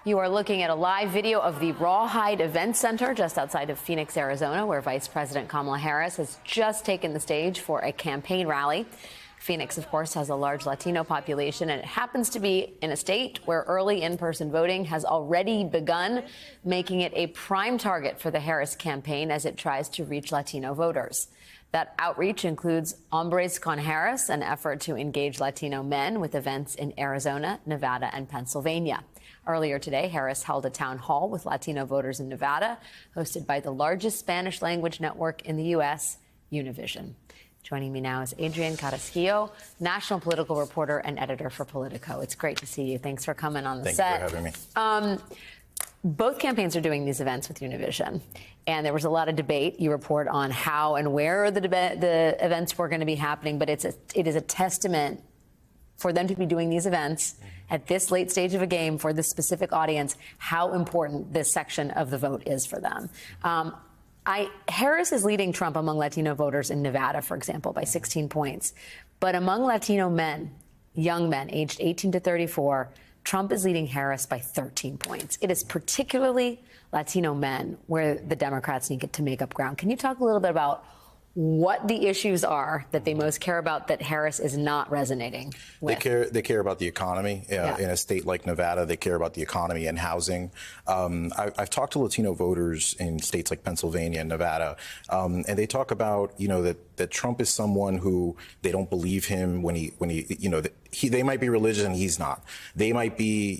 You are looking at a live video of the Rawhide Event Center just outside of Phoenix, Arizona, where Vice President Kamala Harris has just taken the stage for a campaign rally. Phoenix, of course, has a large Latino population, and it happens to be in a state where early in-person voting has already begun, making it a prime target for the Harris campaign as it tries to reach Latino voters. That outreach includes Hombres con Harris, an effort to engage Latino men with events in Arizona, Nevada, and Pennsylvania. Earlier today, Harris held a town hall with Latino voters in Nevada, hosted by the largest Spanish-language network in the U.S., Univision. Joining me now is Adrian Carrasquillo, national political reporter and editor for Politico. It's great to see you. Thanks for coming on the set. Thank you for having me. Both campaigns are doing these events with Univision, and there was a lot of debate. You report on how and where the events were going to be happening, but it is a testament for them to be doing these events at this late stage of a game for this specific audience, how important this section of the vote is for them. Harris is leading Trump among Latino voters in Nevada, for example, by 16 points. But among Latino men, young men aged 18 to 34, Trump is leading Harris by 13 points. It is particularly Latino men where the Democrats need to make up ground. Can you talk a little bit about what the issues are that they most care about that Harris is not resonating with? They care about the economy. In a state like Nevada, they care about the economy and housing. I've talked to Latino voters in states like Pennsylvania and Nevada, and they talk about, that Trump is someone who they don't believe him when they might be religious and he's not. They might be,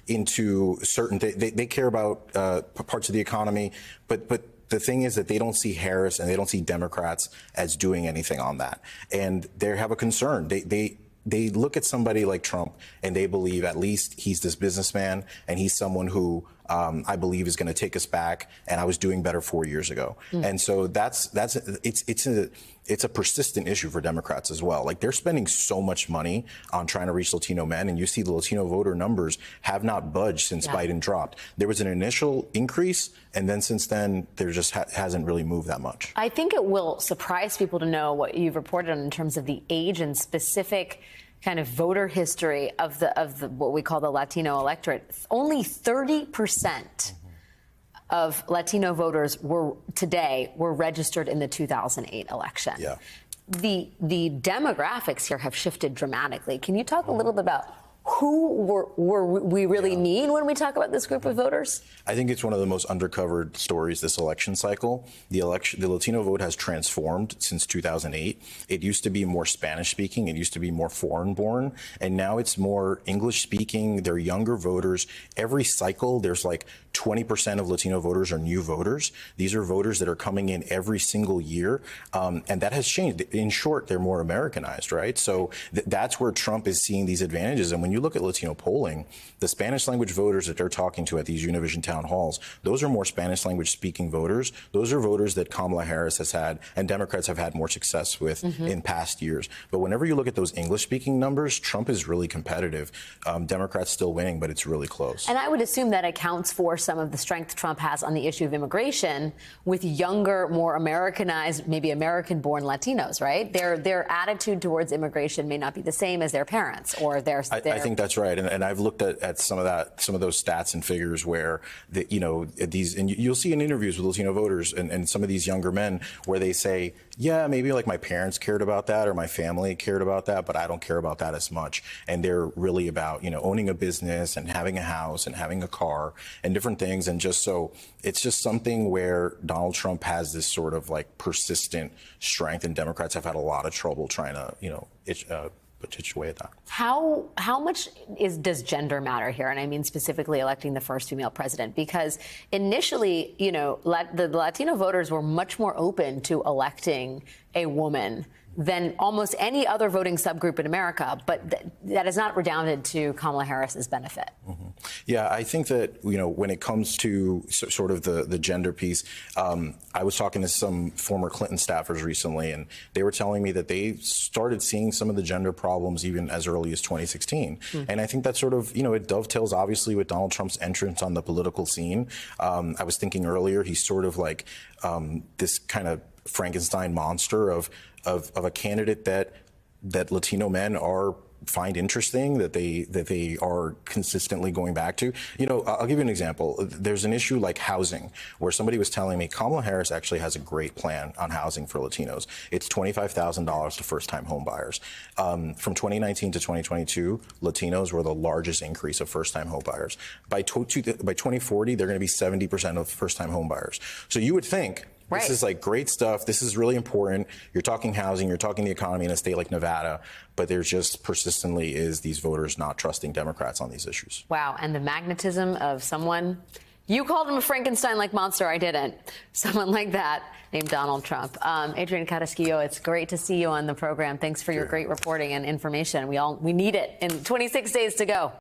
into certain, they care about parts of the economy, but the thing is that they don't see Harris and they don't see Democrats as doing anything on that. And they have a concern. They look at somebody like Trump and they believe at least he's this businessman and he's someone who I believe is going to take us back. And I was doing better 4 years ago. And so it's a persistent issue for Democrats as well. Like, they're spending so much money on trying to reach Latino men, and you see the Latino voter numbers have not budged since Biden dropped. There was an initial increase, and then since then, there just hasn't really moved that much. I think it will surprise people to know what you've reported on in terms of the age and specific kind of voter history of the what we call the Latino electorate. Only 30% of Latino voters were registered in the 2008 election. Yeah. The demographics here have shifted dramatically. Can you talk a little bit about who we really mean when we talk about this group of voters? I think it's one of the most undercovered stories this election cycle. The Latino vote has transformed since 2008. It used to be more Spanish speaking. It used to be more foreign born. And now it's more English speaking. They're younger voters. Every cycle, there's like 20% of Latino voters are new voters. These are voters that are coming in every single year. And that has changed. In short, they're more Americanized, right? So that's where Trump is seeing these advantages. And when you look at Latino polling, the Spanish language voters that they're talking to at these Univision town halls, those are more Spanish language speaking voters. Those are voters that Kamala Harris has had and Democrats have had more success with in past years. But whenever you look at those English speaking numbers, Trump is really competitive. Democrats still winning, but it's really close. And I would assume that accounts for some of the strength Trump has on the issue of immigration with younger, more Americanized, maybe American-born Latinos, right? Their attitude towards immigration may not be the same as their parents or their I think that's right, and I've looked at some of those stats and figures where you'll see in interviews with Latino voters and some of these younger men where they say, yeah, maybe like my parents cared about that or my family cared about that, but I don't care about that as much. And they're really about owning a business and having a house and having a car and different things, and it's just something where Donald Trump has this sort of like persistent strength, and Democrats have had a lot of trouble trying to pitch away at that. How much does gender matter here? And I mean specifically electing the first female president, because initially, the Latino voters were much more open to electing a woman than almost any other voting subgroup in America, but that has not redounded to Kamala Harris's benefit. Yeah, I think that, when it comes to sort of the gender piece, I was talking to some former Clinton staffers recently, and they were telling me that they started seeing some of the gender problems even as early as 2016. And I think that sort of, it dovetails obviously with Donald Trump's entrance on the political scene. I was thinking earlier, he's sort of like this kind of Frankenstein monster of a candidate that Latino men are find interesting, that they are consistently going back to. You know, I'll give you an example. There's an issue like housing, where somebody was telling me Kamala Harris actually has a great plan on housing for Latinos. It's $25,000 to first-time home buyers. From 2019 to 2022, Latinos were the largest increase of first-time home buyers. By 2040, they're going to be 70% of first-time home buyers. So you would think, this is like great stuff. This is really important. You're talking housing, you're talking the economy in a state like Nevada, but there's just persistently is these voters not trusting Democrats on these issues. Wow. And the magnetism of someone, you called him a Frankenstein-like monster. I didn't. Someone like that named Donald Trump. Adrian Carrasquillo, it's great to see you on the program. Thanks for your great reporting and information. We need it in 26 days to go.